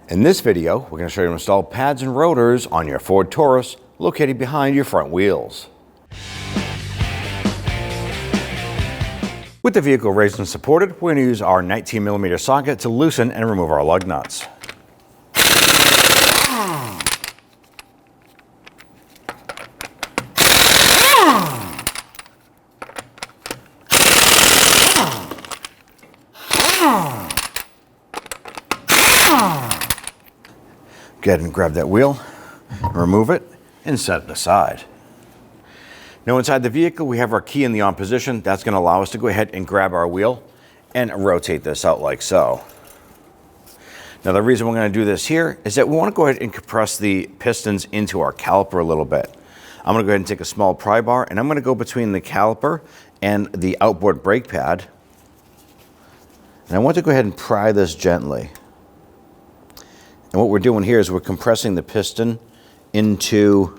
In this video, we're going to show you how to install pads and rotors on your Ford Taurus located behind your front wheels. With the vehicle raised and supported, we're going to use our 19mm socket to loosen and remove our lug nuts. Go ahead and grab that wheel, remove it, and set it aside. Now inside the vehicle, we have our key in the on position. That's going to allow us to go ahead and grab our wheel and rotate this out like so. Now the reason we're going to do this here is that we want to go ahead and compress the pistons into our caliper a little bit. I'm going to go ahead and take a small pry bar and I'm going to go between the caliper and the outboard brake pad. And I want to go ahead and pry this gently. And what we're doing here is we're compressing the piston into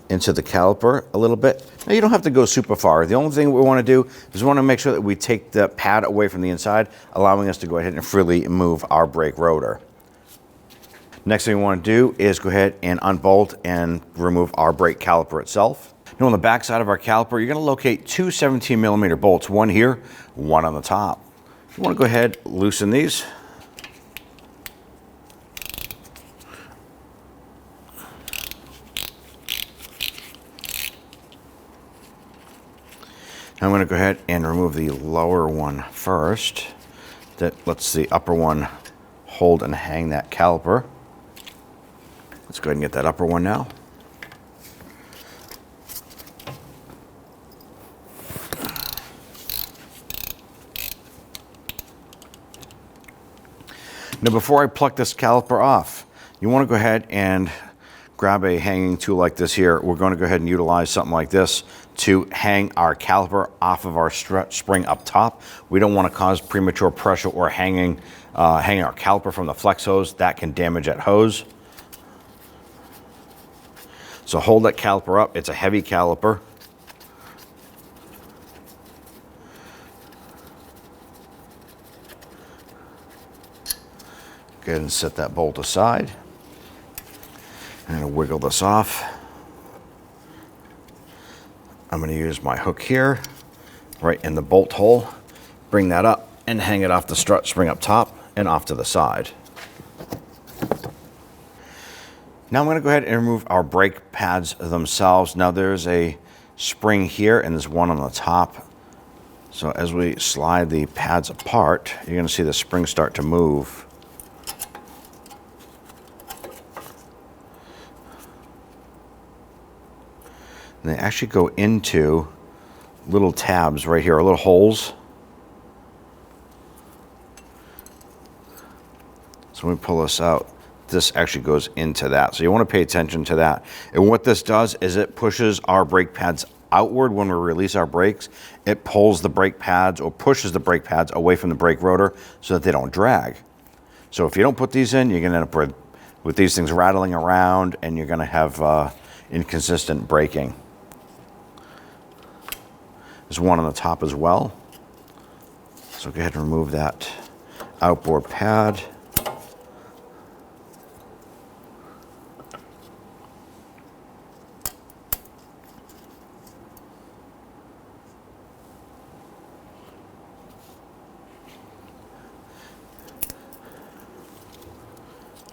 the caliper a little bit. Now you don't have to go super far. The only thing we want to do is we want to make sure that we take the pad away from the inside, allowing us to go ahead and freely move our brake rotor. Next thing we want to do is go ahead and unbolt and remove our brake caliper itself. Now on the back side of our caliper, you're going to locate two 17mm bolts, one here, one on the top. You want to go ahead, loosen these. I'm going to go ahead and remove the lower one first. That lets the upper one hold and hang that caliper. Let's go ahead and get that upper one now. Now before I pluck this caliper off, you want to go ahead and grab a hanging tool like this here. We're going to go ahead and utilize something like this to hang our caliper off of our strut spring up top. We don't want to cause premature pressure or hanging our caliper from the flex hose. That can damage that hose. So hold that caliper up. It's a heavy caliper. Go ahead and set that bolt aside. I'm going to wiggle this off. I'm going to use my hook here, right in the bolt hole, bring that up and hang it off the strut spring up top and off to the side. Now I'm going to go ahead and remove our brake pads themselves. Now there's a spring here and there's one on the top. So as we slide the pads apart, you're going to see the spring start to move. And they actually go into little tabs right here, or little holes. So when we pull this out, this actually goes into that. So you want to pay attention to that. And what this does is it pushes our brake pads outward when we release our brakes. It pulls the brake pads or pushes the brake pads away from the brake rotor so that they don't drag. So if you don't put these in, you're going to end up with these things rattling around and you're going to have inconsistent braking. There's one on the top as well. So go ahead and remove that outboard pad.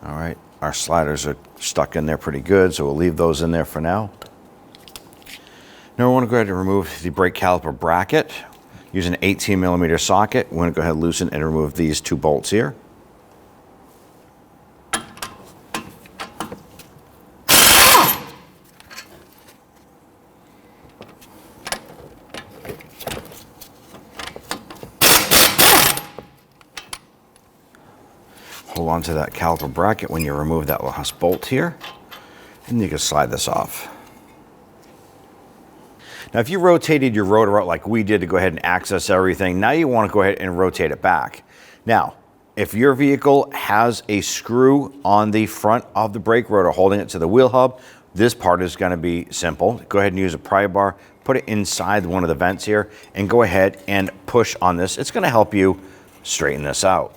All right, our sliders are stuck in there pretty good, so we'll leave those in there for now. Now we want to go ahead and remove the brake caliper bracket. Use an 18mm socket. We want to go ahead and loosen and remove these two bolts here. Hold on to that caliper bracket when you remove that last bolt here, and you can slide this off. Now, if you rotated your rotor out like we did to go ahead and access everything, now you want to go ahead and rotate it back. Now, if your vehicle has a screw on the front of the brake rotor holding it to the wheel hub, this part is going to be simple. Go ahead and use a pry bar, put it inside one of the vents here, and go ahead and push on this. It's going to help you straighten this out.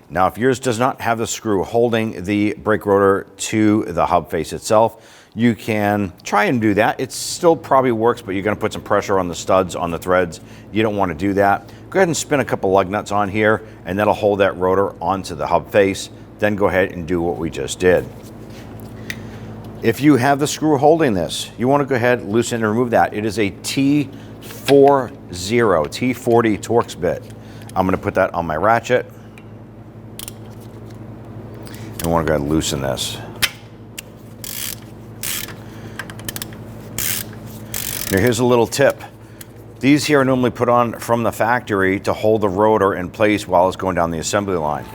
Now, if yours does not have the screw holding the brake rotor to the hub face itself, you can try and do that. It still probably works, but you're going to put some pressure on the studs, on the threads. You don't want to do that. Go ahead and spin a couple lug nuts on here, and that'll hold that rotor onto the hub face. Then go ahead and do what we just did. If you have the screw holding this, you want to go ahead, loosen and remove that. It is a T40, T40 Torx bit. I'm going to put that on my ratchet. I want to go ahead and loosen this. Now here's a little tip. These here are normally put on from the factory to hold the rotor in place while it's going down the assembly line.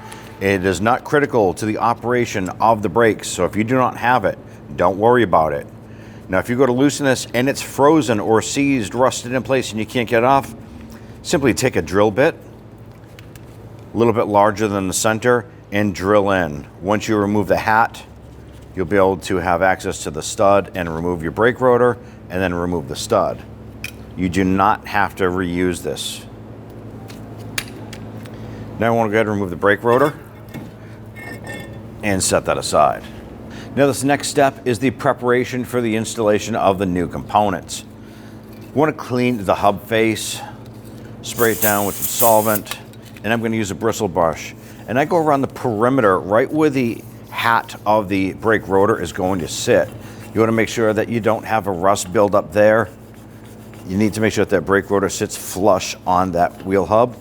It is not critical to the operation of the brakes, so if you do not have it, don't worry about it. Now if you go to loosen this and it's frozen or seized, rusted in place, and you can't get it off, simply take a drill bit, a little bit larger than the center, and drill in. Once you remove the hat, you'll be able to have access to the stud and remove your brake rotor, and then remove the stud. You do not have to reuse this. Now I want to go ahead and remove the brake rotor and set that aside. Now this next step is the preparation for the installation of the new components. You want to clean the hub face, spray it down with some solvent, and I'm going to use a bristle brush. And I go around the perimeter right where the hat of the brake rotor is going to sit. You want to make sure that you don't have a rust buildup there. You need to make sure that that brake rotor sits flush on that wheel hub,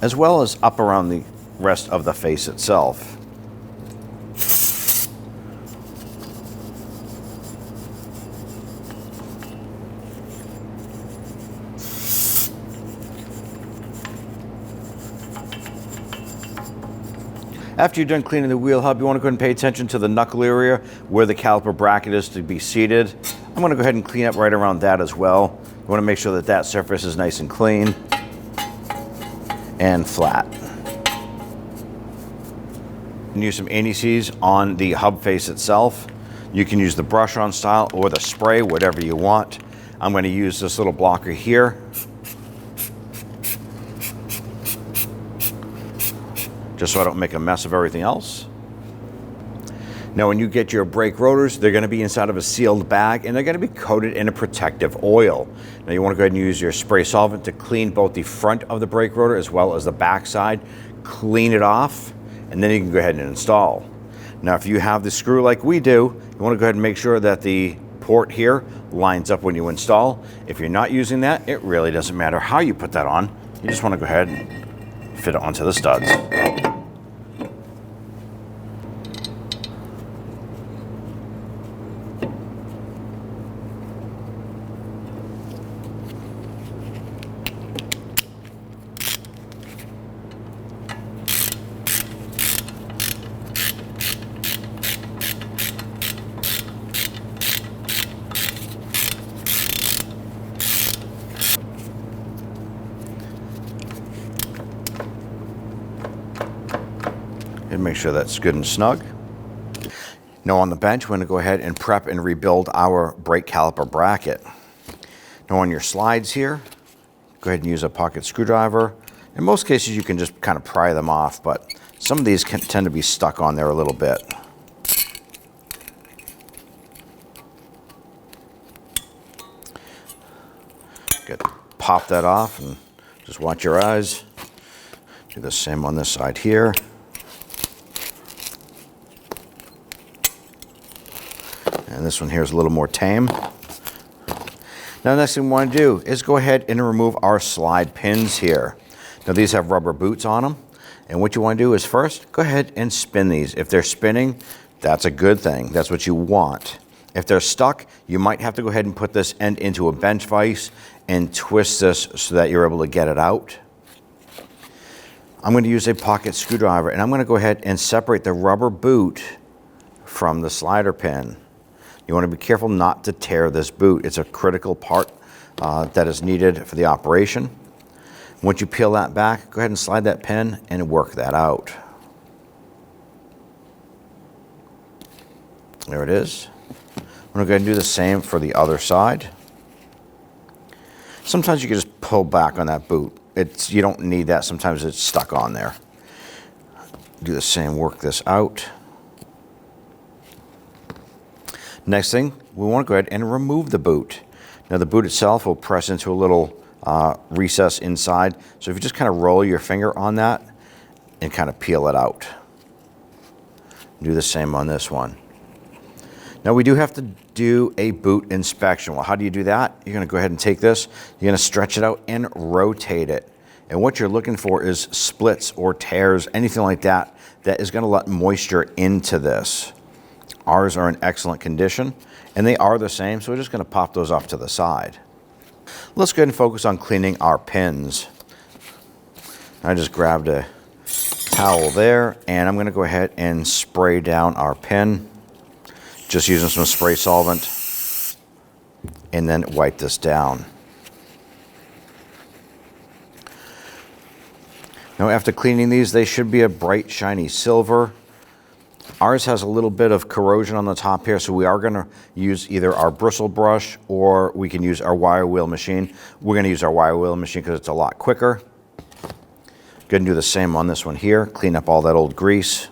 as well as up around the rest of the face itself. After you're done cleaning the wheel hub, you want to go ahead and pay attention to the knuckle area where the caliper bracket is to be seated. I'm going to go ahead and clean up right around that as well. You want to make sure that that surface is nice and clean and flat. And use some anti-seize on the hub face itself. You can use the brush-on style or the spray, whatever you want. I'm going to use this little blocker here. Just so I don't make a mess of everything else. Now when you get your brake rotors, they're going to be inside of a sealed bag and they're going to be coated in a protective oil. Now you want to go ahead and use your spray solvent to clean both the front of the brake rotor as well as the back side. Clean it off and then you can go ahead and install. Now if you have the screw like we do, you want to go ahead and make sure that the port here lines up when you install. If you're not using that, it really doesn't matter how you put that on. You just want to go ahead and fit it onto the studs. And make sure that's good and snug. Now on the bench, we're going to go ahead and prep and rebuild our brake caliper bracket. Now on your slides here, go ahead and use a pocket screwdriver. In most cases, you can just kind of pry them off, but some of these can tend to be stuck on there a little bit. Good. Pop that off and just watch your eyes. Do the same on this side here. And this one here is a little more tame. Now the next thing we want to do is go ahead and remove our slide pins here. Now these have rubber boots on them. And what you want to do is first, go ahead and spin these. If they're spinning, that's a good thing. That's what you want. If they're stuck, you might have to go ahead and put this end into a bench vise and twist this so that you're able to get it out. I'm going to use a pocket screwdriver and I'm going to go ahead and separate the rubber boot from the slider pin. You want to be careful not to tear this boot. It's a critical part that is needed for the operation. Once you peel that back, go ahead and slide that pin and work that out. There it is. I'm going to go ahead and do the same for the other side. Sometimes you can just pull back on that boot. You don't need that. Sometimes it's stuck on there. Do the same, work this out. Next thing, we want to go ahead and remove the boot. Now the boot itself will press into a little recess inside. So if you just kind of roll your finger on that and kind of peel it out. Do the same on this one. Now we do have to do a boot inspection. Well, how do you do that? You're going to go ahead and take this, you're going to stretch it out and rotate it. And what you're looking for is splits or tears, anything like that, that is going to let moisture into this. Ours are in excellent condition, and they are the same, so we're just going to pop those off to the side. Let's go ahead and focus on cleaning our pins. I just grabbed a towel there, and I'm going to go ahead and spray down our pin. Just using some spray solvent, and then wipe this down. Now after cleaning these, they should be a bright shiny silver. Ours has a little bit of corrosion on the top here, so we are going to use either our bristle brush or we can use our wire wheel machine. We're going to use our wire wheel machine because it's a lot quicker. Go ahead and do the same on this one here. Clean up all that old grease.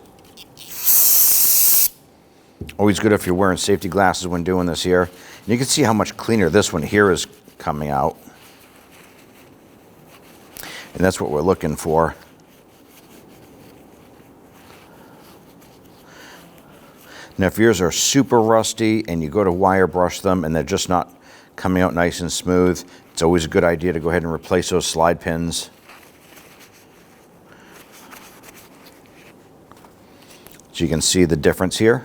Always good if you're wearing safety glasses when doing this here. And you can see how much cleaner this one here is coming out. And that's what we're looking for. Now if yours are super rusty and you go to wire brush them and they're just not coming out nice and smooth, it's always a good idea to go ahead and replace those slide pins. So you can see the difference here.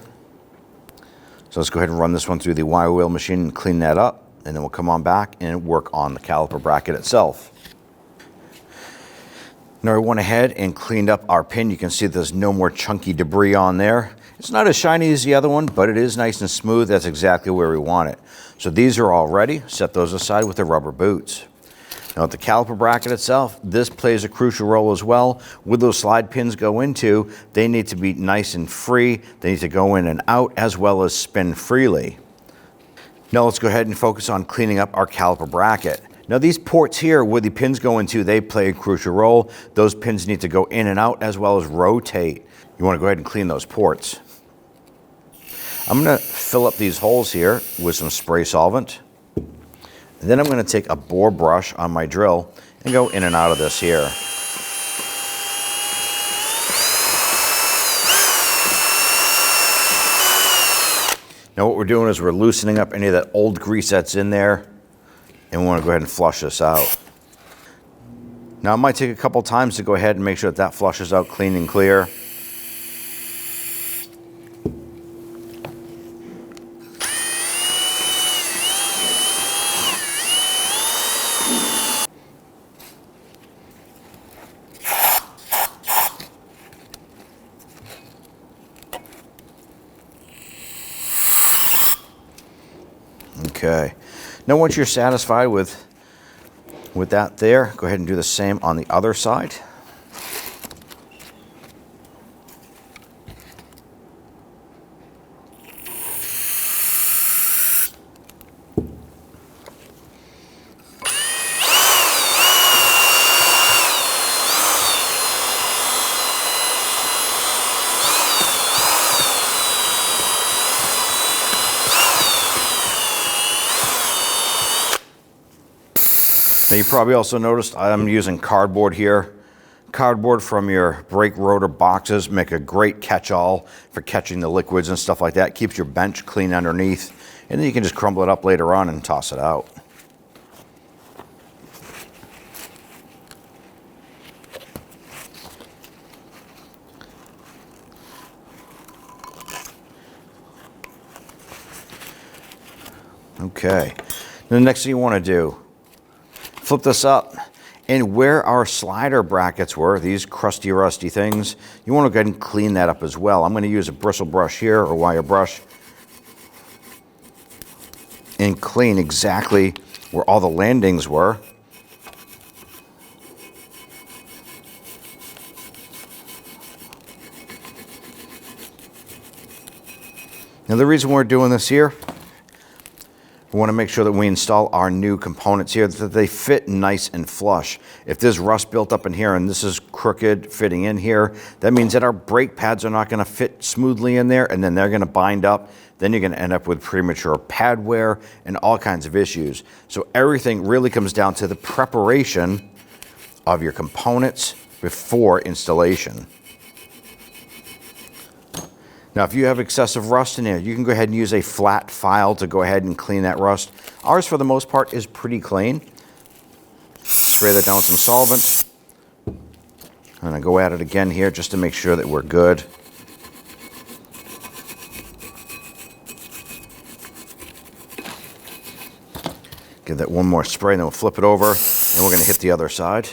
So let's go ahead and run this one through the wire wheel machine and clean that up, and then we'll come on back and work on the caliper bracket itself. Now we went ahead and cleaned up our pin. You can see there's no more chunky debris on there. It's not as shiny as the other one, but it is nice and smooth. That's exactly where we want it. So these are all ready. Set those aside with the rubber boots. Now with the caliper bracket itself, this plays a crucial role as well. Where those slide pins go into, they need to be nice and free. They need to go in and out as well as spin freely. Now let's go ahead and focus on cleaning up our caliper bracket. Now these ports here where the pins go into, they play a crucial role. Those pins need to go in and out as well as rotate. You want to go ahead and clean those ports. I'm going to fill up these holes here with some spray solvent. And then I'm going to take a bore brush on my drill and go in and out of this here. Now what we're doing is we're loosening up any of that old grease that's in there, and we want to go ahead and flush this out. Now it might take a couple times to go ahead and make sure that flushes out clean and clear. Okay, now once you're satisfied with that there, go ahead and do the same on the other side. Now you probably also noticed I'm using cardboard here. Cardboard from your brake rotor boxes make a great catch-all for catching the liquids and stuff like that. Keeps your bench clean underneath, and then you can just crumble it up later on and toss it out. Okay, the next thing you want to do, flip this up, and where our slider brackets were, these crusty, rusty things, you want to go ahead and clean that up as well. I'm going to use a bristle brush here, or wire brush, and clean exactly where all the landings were. Now the reason we're doing this here, we want to make sure that we install our new components here, that they fit nice and flush. If there's rust built up in here and this is crooked fitting in here, that means that our brake pads are not going to fit smoothly in there, and then they're going to bind up. Then you're going to end up with premature pad wear and all kinds of issues. So everything really comes down to the preparation of your components before installation. Now, if you have excessive rust in there, you can go ahead and use a flat file to go ahead and clean that rust. Ours, for the most part, is pretty clean. Spray that down with some solvent. And I go at it again here just to make sure that we're good. Give that one more spray, and then we'll flip it over, and we're going to hit the other side.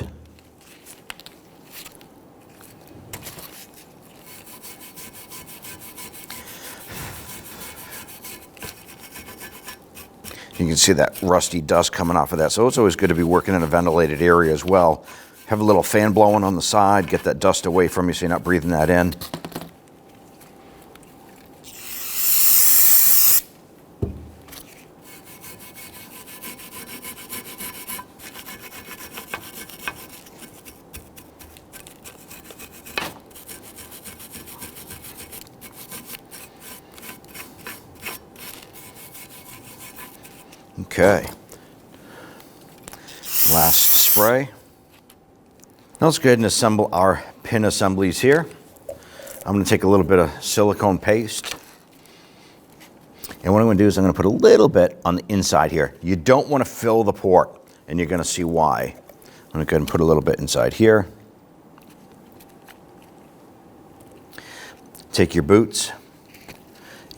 You can see that rusty dust coming off of that. So it's always good to be working in a ventilated area as well. Have a little fan blowing on the side, get that dust away from you so you're not breathing that in. Okay, last spray. Now let's go ahead and assemble our pin assemblies here. I'm going to take a little bit of silicone paste. And what I'm going to do is I'm going to put a little bit on the inside here. You don't want to fill the port, and you're going to see why. I'm going to go ahead and put a little bit inside here. Take your boots,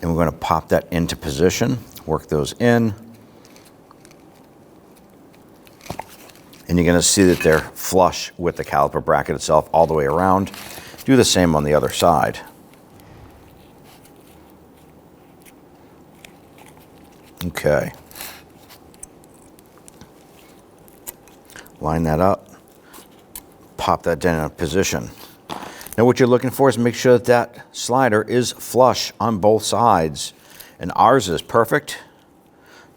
and we're going to pop that into position, work those in. And you're going to see that they're flush with the caliper bracket itself all the way around. Do the same on the other side. Okay. Line that up. Pop that down in position. Now what you're looking for is make sure that that slider is flush on both sides. And ours is perfect.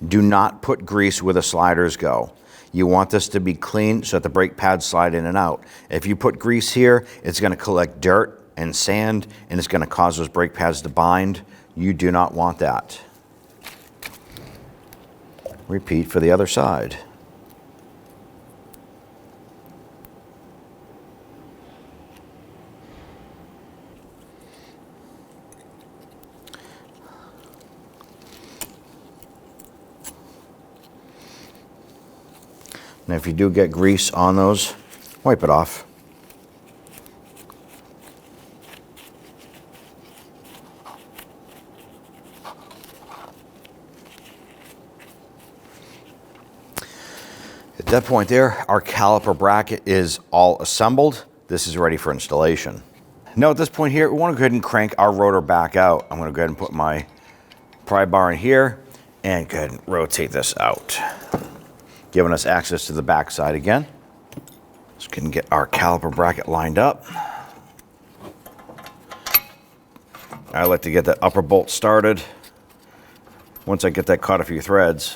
Do not put grease where the sliders go. You want this to be clean so that the brake pads slide in and out. If you put grease here, it's going to collect dirt and sand, and it's going to cause those brake pads to bind. You do not want that. Repeat for the other side. Now, if you do get grease on those, wipe it off. At that point there, our caliper bracket is all assembled. This is ready for installation. Now at this point here, we want to go ahead and crank our rotor back out. I'm going to go ahead and put my pry bar in here and go ahead and rotate this out, giving us access to the back side again. Just going to get our caliper bracket lined up. I like to get that upper bolt started. Once I get that caught a few threads,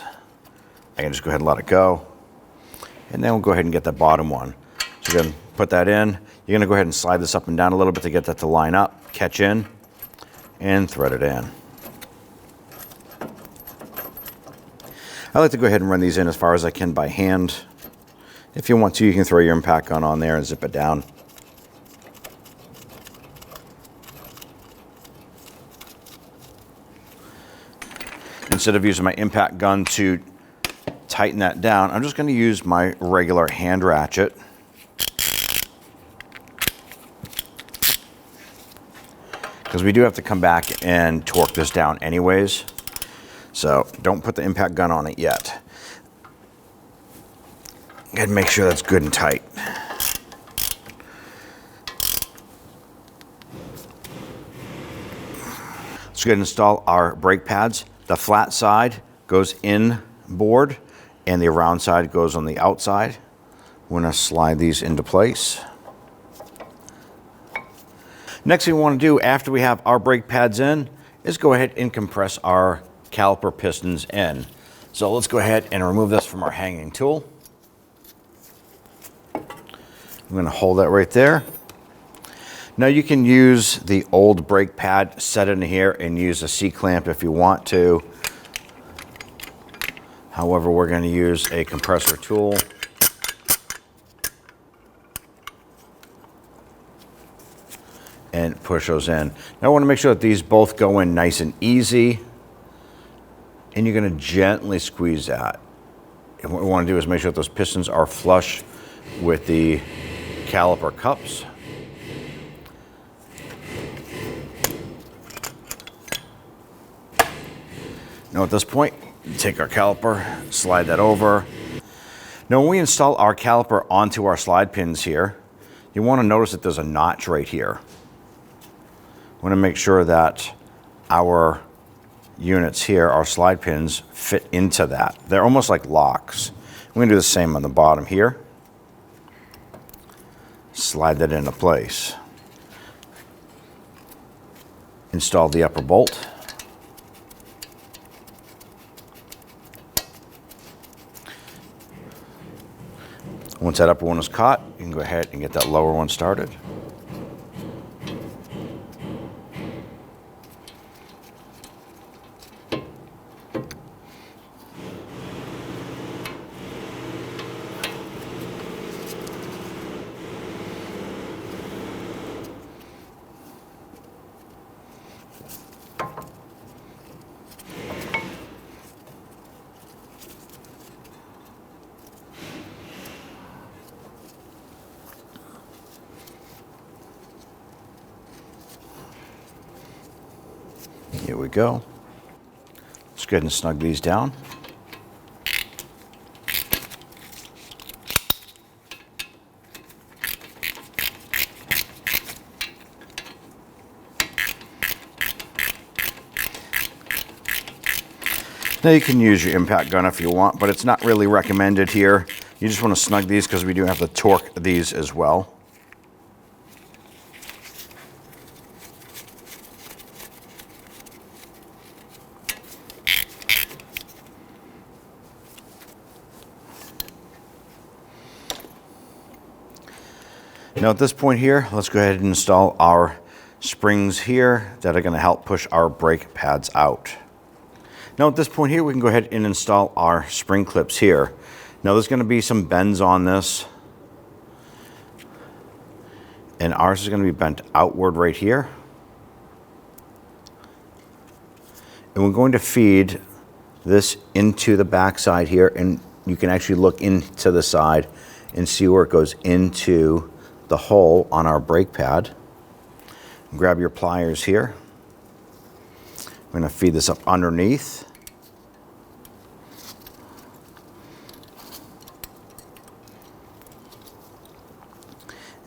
I can just go ahead and let it go. And then we'll go ahead and get that bottom one. So you're going to put that in. You're going to go ahead and slide this up and down a little bit to get that to line up, catch in, and thread it in. I like to go ahead and run these in as far as I can by hand. If you want to, you can throw your impact gun on there and zip it down. Instead of using my impact gun to tighten that down, I'm just going to use my regular hand ratchet. Because we do have to come back and torque this down anyways. So don't put the impact gun on it yet. Gotta make sure that's good and tight. Let's go ahead and install our brake pads. The flat side goes in board and the round side goes on the outside. We're gonna slide these into place. Next thing we want to do after we have our brake pads in is go ahead and compress our caliper pistons in. So let's go ahead and remove this from our hanging tool. I'm going to hold that right there. Now you can use the old brake pad, set it in here, and use a C-clamp if you want to. However, we're going to use a compressor tool. And push those in. Now I want to make sure that these both go in nice and easy. And you're going to gently squeeze that. And what we want to do is make sure that those pistons are flush with the caliper cups. Now at this point, take our caliper, slide that over. Now when we install our caliper onto our slide pins here, you want to notice that there's a notch right here. We want to make sure that our units here, our slide pins, fit into that. They're almost like locks. We're going to do the same on the bottom here. Slide that into place. Install the upper bolt. Once that upper one is caught, you can go ahead and get that lower one started. Here we go. Let's go ahead and snug these down. Now you can use your impact gun if you want, but it's not really recommended here. You just want to snug these because we do have to torque these as well. Now at this point here, let's go ahead and install our springs here that are going to help push our brake pads out. Now at this point here, we can go ahead and install our spring clips here. Now there's going to be some bends on this, and ours is going to be bent outward right here. And we're going to feed this into the back side here, and you can actually look into the side and see where it goes into the hole on our brake pad. Grab your pliers here. I'm going to feed this up underneath.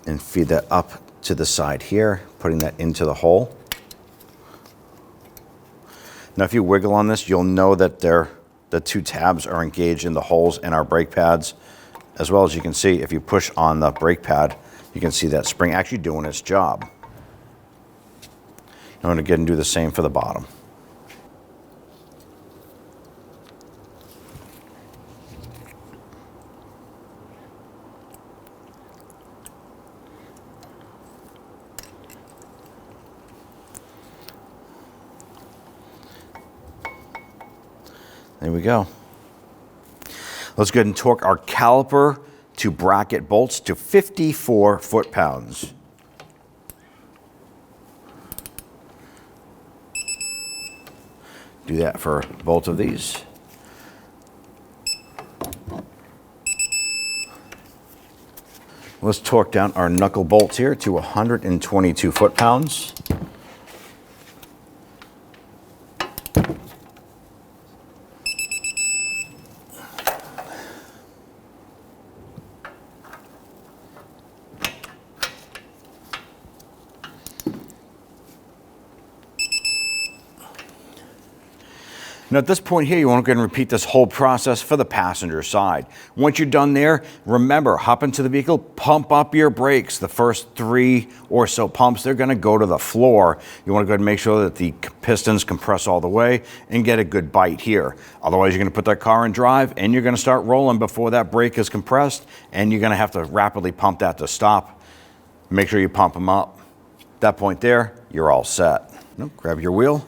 And feed that up to the side here, putting that into the hole. Now if you wiggle on this, you'll know that the two tabs are engaged in the holes in our brake pads. As well as you can see, if you push on the brake pad, you can see that spring actually doing its job. I'm going to get and do the same for the bottom. There we go. Let's go ahead and torque our caliper to bracket bolts to 54 foot-pounds. Do that for both of these. Let's torque down our knuckle bolts here to 122 foot-pounds. Now at this point here, you want to go ahead and repeat this whole process for the passenger side. Once you're done there, remember, hop into the vehicle, pump up your brakes. The first 3 or so pumps, they're going to go to the floor. You want to go ahead and make sure that the pistons compress all the way and get a good bite here. Otherwise, you're going to put that car in drive and you're going to start rolling before that brake is compressed, and you're going to have to rapidly pump that to stop. Make sure you pump them up. At that point there, you're all set. Now, grab your wheel.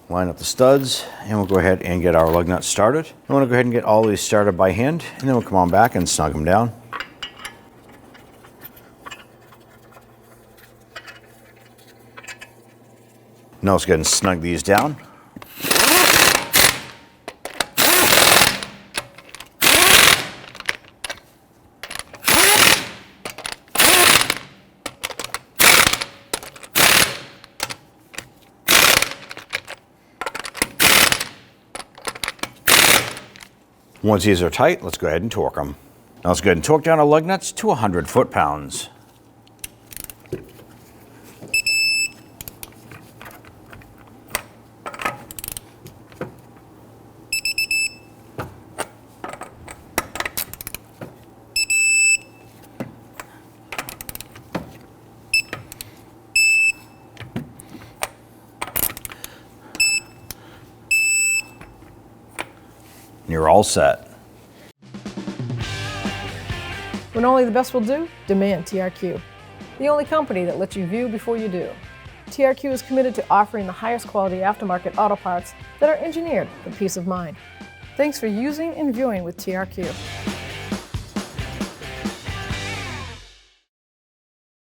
Line up the studs, and we'll go ahead and get our lug nuts started. I want to go ahead and get all these started by hand, and then we'll come on back and snug them down. Now let's go ahead and snug these down. Once these are tight, let's go ahead and torque them. Now let's go ahead and torque down our lug nuts to 100 foot-pounds. You're all set. When only the best will do, demand TRQ. The only company that lets you view before you do. TRQ is committed to offering the highest quality aftermarket auto parts that are engineered for peace of mind. Thanks for using and viewing with TRQ.